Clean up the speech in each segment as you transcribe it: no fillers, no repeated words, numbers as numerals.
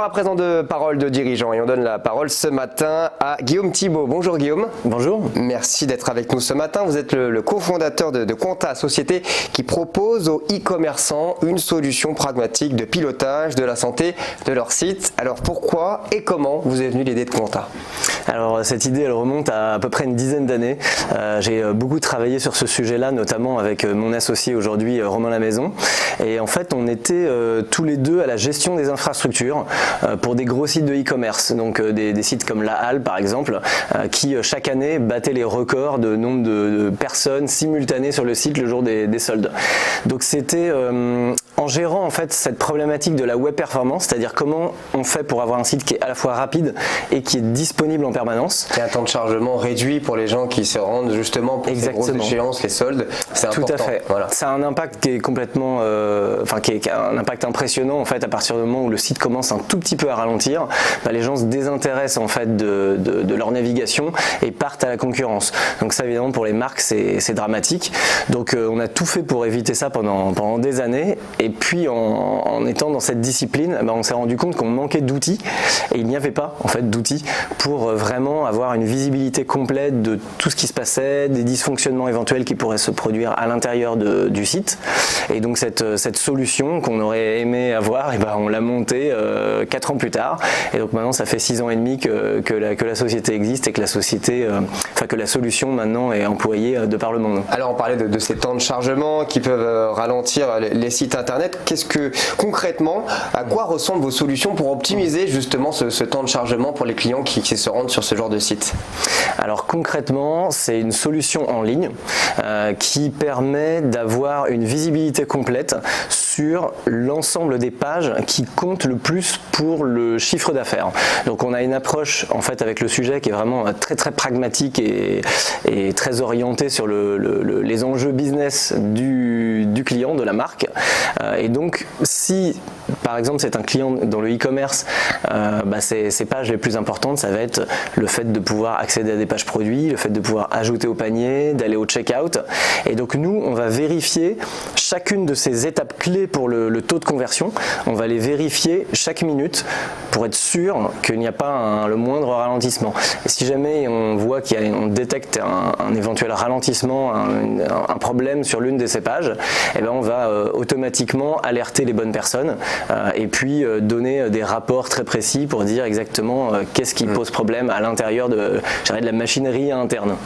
à présent de parole de dirigeants et on donne la parole ce matin à Guillaume Thibault. Bonjour Guillaume. Bonjour. Merci d'être avec nous ce matin. Vous êtes le cofondateur de Quanta, société qui propose aux e-commerçants une solution pragmatique de pilotage de la santé de leur site. Alors pourquoi et comment vous est venue l'idée de Quanta? Alors cette idée elle remonte à peu près une dizaine d'années. J'ai beaucoup travaillé sur ce sujet-là, notamment avec mon associé aujourd'hui Romain Lamaison. Et en fait on était tous les deux à la gestion des infrastructures pour des gros sites de e-commerce, donc des sites comme La Halle par exemple, qui chaque année battaient les records de nombre de personnes simultanées sur le site le jour des soldes. Donc c'était en gérant en fait cette problématique de la web performance, c'est-à-dire comment on fait pour avoir un site qui est à la fois rapide et qui est disponible en permanence. Il y a un temps de chargement réduit pour les gens qui se rendent justement pour ces grosses échéances, les soldes, c'est important. Tout à fait. Voilà. Ça a un impact qui est complètement, qui a un impact impressionnant en fait à partir du moment où le site commence un tout petit peu à ralentir, les gens se désintéressent en fait de leur navigation et partent à la concurrence. Donc ça évidemment pour les marques c'est dramatique. Donc on a tout fait pour éviter ça pendant des années. Et puis en étant dans cette discipline, on s'est rendu compte qu'on manquait d'outils et il n'y avait pas en fait d'outils pour vraiment avoir une visibilité complète de tout ce qui se passait, des dysfonctionnements éventuels qui pourraient se produire à l'intérieur du site. Et donc cette solution qu'on aurait aimé avoir, on l'a montée 4 ans plus tard. Et donc maintenant ça fait 6 ans et demi que la société existe et que que la solution maintenant est employée de par le monde. Alors on parlait de ces temps de chargement qui peuvent ralentir les sites internet. Qu'est-ce que concrètement, à quoi ressemblent vos solutions pour optimiser justement ce temps de chargement pour les clients qui se rendent sur ce genre de site? Alors concrètement, c'est une solution en ligne qui permet d'avoir une visibilité complète sur l'ensemble des pages qui comptent le plus pour le chiffre d'affaires. Donc on a une approche en fait avec le sujet qui est vraiment très pragmatique et très orientée sur les enjeux business du client, de la marque. Et donc si par exemple c'est un client dans le e-commerce, ses pages les plus importantes ça va être le fait de pouvoir accéder à des pages produits, le fait de pouvoir ajouter au panier, d'aller au checkout. Et donc nous on va vérifier chacune de ces étapes clés pour le taux de conversion. On va les vérifier chaque minute pour être sûr qu'il n'y a pas le moindre ralentissement. Et si jamais on voit qu'on détecte un éventuel ralentissement, un problème sur l'une de ces pages, on va automatiquement alerter les bonnes personnes et puis donner des rapports très précis pour dire exactement qu'est-ce qui pose problème à l'intérieur de la machinerie interne.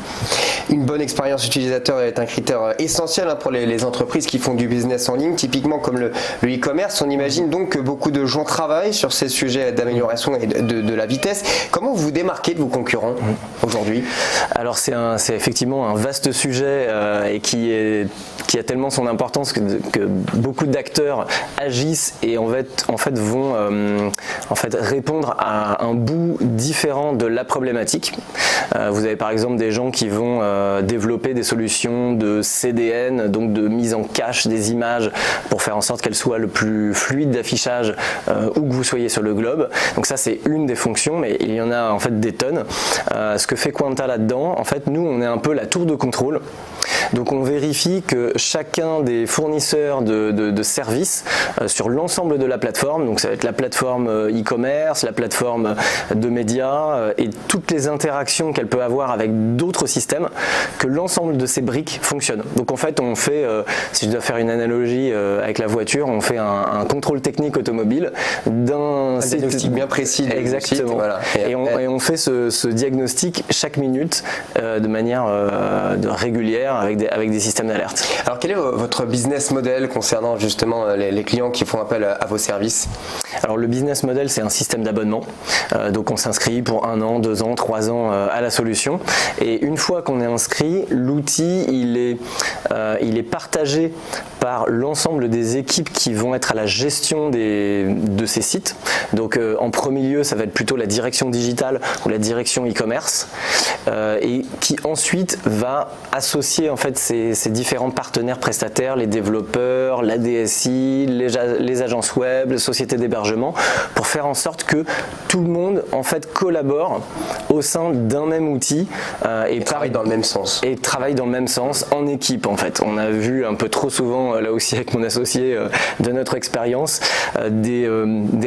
Une bonne expérience utilisateur est un critère essentiel pour les entreprises qui font du business en ligne, typiquement comme le e-commerce. On imagine donc que beaucoup de gens travaillent sur ces sujets d'amélioration et de la vitesse. Comment vous vous démarquez de vos concurrents aujourd'hui? Alors c'est effectivement un vaste sujet et qui a tellement son importance que beaucoup d'acteurs agissent et en fait vont répondre à un bout différent de la problématique. Vous avez par exemple des gens qui vont développer des solutions de CDN, donc de mise en cache des images pour faire en sorte qu'elles soient le plus fluide d'affichage où que vous soyez sur le globe. Donc ça c'est une des fonctions, mais il y en a en fait des tonnes. Ce que fait Quanta là-dedans, en fait nous on est un peu la tour de contrôle. Donc on vérifie que chacun des fournisseurs de services sur l'ensemble de la plateforme, donc ça va être la plateforme e-commerce, la plateforme de médias et toutes les interactions qu'elle peut avoir avec d'autres systèmes, que l'ensemble de ces briques fonctionnent. Donc en fait on fait, si je dois faire une analogie avec la voiture, on fait un contrôle technique automobile d'un diagnostic bien précis. Exactement. Site, voilà. Et on fait ce diagnostic chaque minute de manière régulière avec des systèmes d'alerte. Alors quel est votre business model concernant justement les clients qui font appel à vos services? Alors le business model c'est un système d'abonnement, donc on s'inscrit pour 1 an, 2 ans, 3 ans à la solution et une fois qu'on est inscrit, l'outil il est partagé par l'ensemble des équipes qui vont être à la gestion de ces sites. Donc en premier lieu ça va être plutôt la direction digitale ou la direction e-commerce et qui ensuite va associer en fait ces différents partenaires prestataires, les développeurs, la DSI, les agences web, les sociétés d'hébergement, pour faire en sorte que tout le monde en fait collabore au sein d'un même outil et travaillent dans le même sens. Et travaillent dans le même sens en équipe en fait. On a vu un peu trop souvent, là aussi avec mon associé, de notre expérience, des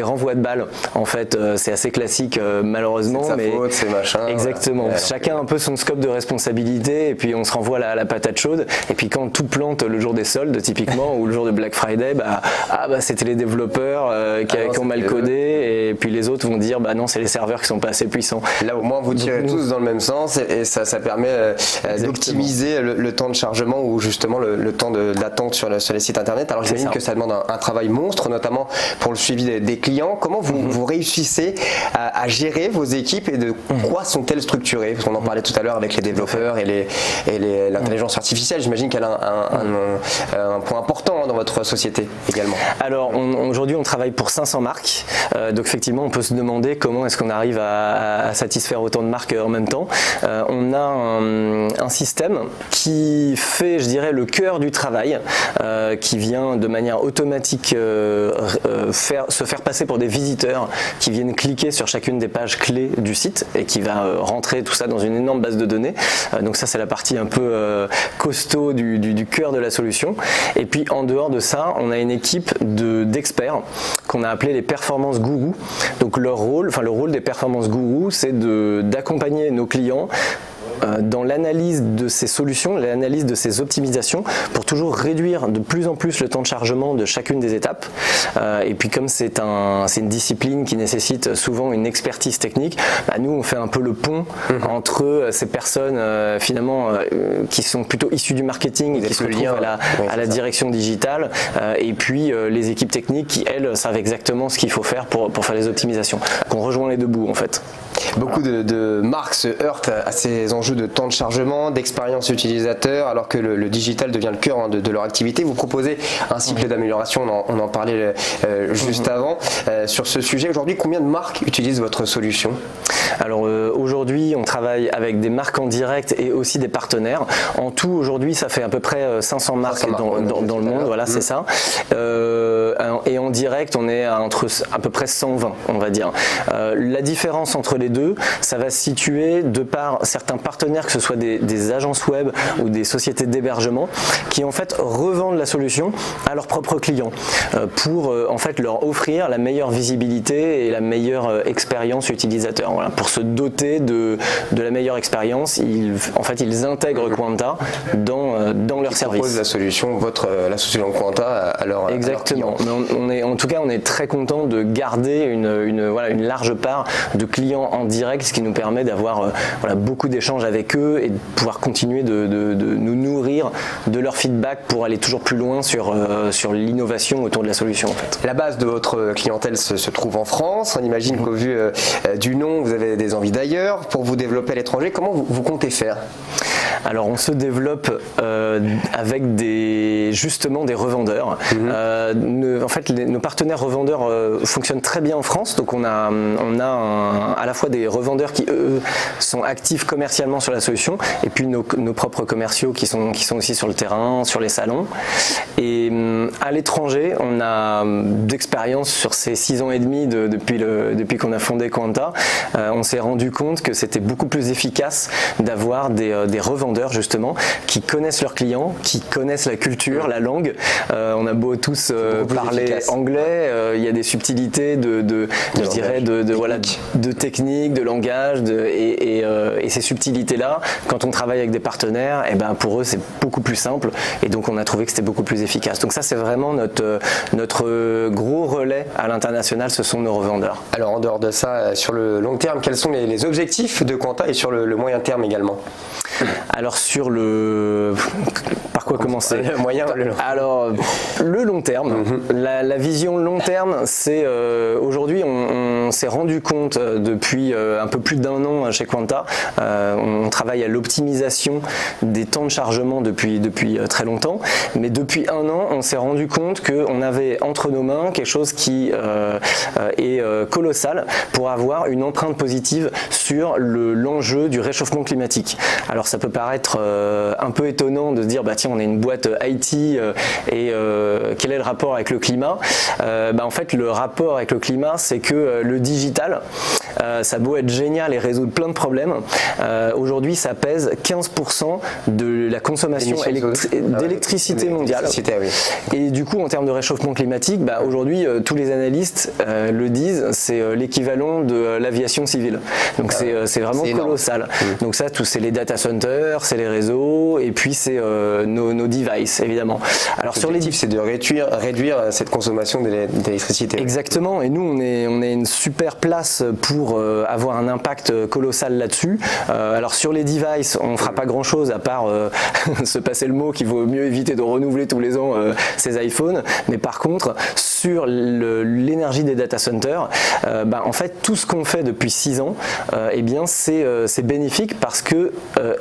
renvois de balles. En fait, c'est assez classique malheureusement. C'est de sa faute, c'est machin. Exactement. Chacun a un peu son scope de responsabilité et puis on se renvoie la patate chaude. Et puis quand tout plante le jour des soldes typiquement ou le jour de Black Friday, c'était les développeurs qui ont mal codé et puis les autres vont dire non, c'est les serveurs qui sont pas assez puissants. Là au moins vous tirez tous dans le même sens et ça permet d'optimiser le temps de chargement ou justement le temps d'attente sur les sites internet. Alors j'imagine que ça demande un travail monstre, notamment pour le suivi des clients. Comment vous réussissez à gérer vos équipes et de quoi sont-elles structurées? Parce qu'on en parlait tout à l'heure avec les développeurs et l'intelligence artificielle. J'imagine qu'elle a un point important dans votre société également. Alors aujourd'hui on travaille pour 500 marques, donc effectivement on peut se demander comment est-ce qu'on arrive à satisfaire autant de marques en même temps. On a un système qui fait, je dirais, le cœur du travail, qui vient de manière automatique se faire passer pour des visiteurs qui viennent cliquer sur chacune des pages clés du site et qui va rentrer tout ça dans une énorme base de données. Donc ça c'est la partie un peu costaud du cœur de la solution. Et puis en dehors de ça, on a une équipe d'experts qu'on a appelé les performance gourous. Donc le rôle des performance gourous, c'est d'accompagner nos clients dans l'analyse de ces solutions, l'analyse de ces optimisations pour toujours réduire de plus en plus le temps de chargement de chacune des étapes. Et puis comme c'est une discipline qui nécessite souvent une expertise technique, nous on fait un peu le pont entre ces personnes finalement qui sont plutôt issues du marketing et qui se retrouvent à la direction digitale et puis les équipes techniques qui elles savent exactement ce qu'il faut faire pour faire les optimisations. Donc on rejoint les deux bouts en fait. Beaucoup de marques se heurtent à ces enjeux de temps de chargement, d'expérience utilisateur, alors que le digital devient le cœur de leur activité. Vous proposez un cycle d'amélioration, on en parlait juste avant. Sur ce sujet, aujourd'hui, combien de marques utilisent votre solution? Alors aujourd'hui, on travaille avec des marques en direct et aussi des partenaires. En tout, aujourd'hui, ça fait à peu près 500 marques dans le monde, voilà, c'est ça. Et en direct, on est entre à peu près 120, on va dire. La différence entre les deux, ça va se situer de par certains partenaires, que ce soit des agences web ou des sociétés d'hébergement, qui en fait revendent la solution à leurs propres clients pour en fait leur offrir la meilleure visibilité et la meilleure expérience utilisateur. Voilà. Pour se doter de la meilleure expérience, ils intègrent Quanta dans leur service. Ils proposent la solution solution Quanta à leur Exactement. Mais en tout cas, on est très content de garder une large part de clients en direct, ce qui nous permet d'avoir beaucoup d'échanges avec eux et de pouvoir continuer de nous nourrir de leur feedback pour aller toujours plus loin sur l'innovation autour de la solution en fait. La base de votre clientèle se trouve en France. On imagine qu'au vu du nom, vous avez des envies d'ailleurs. Pour vous développer à l'étranger, comment vous comptez faire? Alors on se développe avec justement des revendeurs. En fait, nos partenaires revendeurs fonctionnent très bien en France. Donc on a à la fois des revendeurs qui eux sont actifs commercialement sur la solution et puis nos propres commerciaux qui sont aussi sur le terrain, sur les salons. Et à l'étranger, on a d'expérience sur ces 6 ans et demi depuis qu'on a fondé Quanta. On s'est rendu compte que c'était beaucoup plus efficace d'avoir des revendeurs justement qui connaissent leurs clients, qui connaissent la culture, la langue. On a beau tous parler anglais, il y a des subtilités de technique, de langage et ces subtilités-là, quand on travaille avec des partenaires, pour eux c'est beaucoup plus simple et donc on a trouvé que c'était beaucoup plus efficace. Donc ça c'est vraiment notre gros relais à l'international, ce sont nos revendeurs. Alors en dehors de ça, sur le long terme, quels sont les objectifs de Quanta et sur le moyen terme également? Alors par quoi commencer? Le moyen, le long. Alors le long terme, la vision long terme, c'est aujourd'hui on s'est rendu compte depuis un peu plus d'1 an chez Quanta, on travaille à l'optimisation des temps de chargement depuis très longtemps, mais depuis 1 an on s'est rendu compte qu'on avait entre nos mains quelque chose qui est colossal pour avoir une empreinte positive sur l'enjeu du réchauffement climatique. Alors ça peut paraître un peu étonnant de se dire bah tiens on est une boîte IT et quel est le rapport avec le climat. En fait le rapport avec le climat c'est que le digital ça a beau être génial et résoudre plein de problèmes, aujourd'hui ça pèse 15% de la consommation d'électricité mondiale. Oui. Et du coup en termes de réchauffement climatique, aujourd'hui tous les analystes le disent, c'est l'équivalent de l'aviation civile. Donc c'est vraiment colossal. Donc ça, c'est les data centers, c'est les réseaux, et puis c'est nos devices, évidemment. Alors l'objectif, c'est de réduire cette consommation d'électricité. Exactement, et nous, on est une super place pour avoir un impact colossal là-dessus. Alors sur les devices, on ne fera pas grand-chose à part se passer le mot qu'il vaut mieux éviter de renouveler tous les ans ces iPhones, mais par contre, sur l'énergie des data centers, en fait, tout ce qu'on fait depuis 6 ans, c'est bénéfique parce que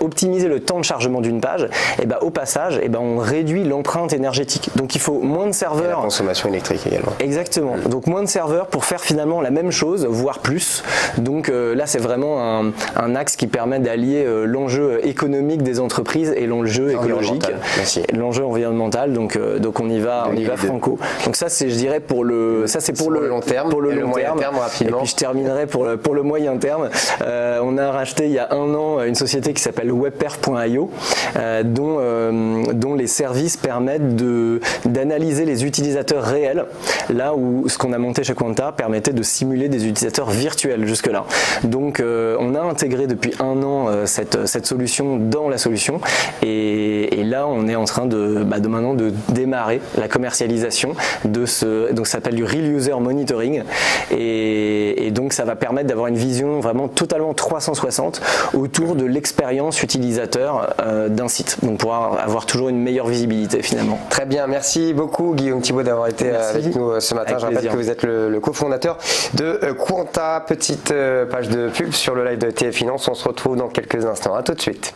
optimiser le temps de chargement d'une page, au passage, on réduit l'empreinte énergétique. Donc il faut moins de serveurs. Et la consommation électrique également. Exactement. Donc moins de serveurs pour faire finalement la même chose, voire plus. Donc là, c'est vraiment un axe qui permet d'allier l'enjeu économique des entreprises et l'enjeu écologique, l'enjeu environnemental. Donc on y va franco. Donc ça, c'est, je dirais, pour le long terme. Pour le long moyen terme, rapidement. Et puis je terminerai pour le moyen terme. On a racheté il y a 1 an une société qui s'appelle webperf.io, dont les services permettent d'analyser les utilisateurs réels, là où ce qu'on a monté chez Quanta permettait de simuler des utilisateurs virtuels jusque-là. Donc on a intégré depuis 1 an cette solution dans la solution, et là on est en train maintenant de démarrer la commercialisation de donc ça s'appelle du Real User Monitoring, et donc ça va permettre d'avoir une vision vraiment totalement 360 autour de l'expérience utilisateur d'un site, donc pour avoir toujours une meilleure visibilité finalement. Très bien, merci beaucoup Guillaume Thibaud d'avoir été avec nous ce matin. Je rappelle que vous êtes le cofondateur de Quanta. Petite page de pub sur le live de TF Finance. On se retrouve dans quelques instants. À tout de suite.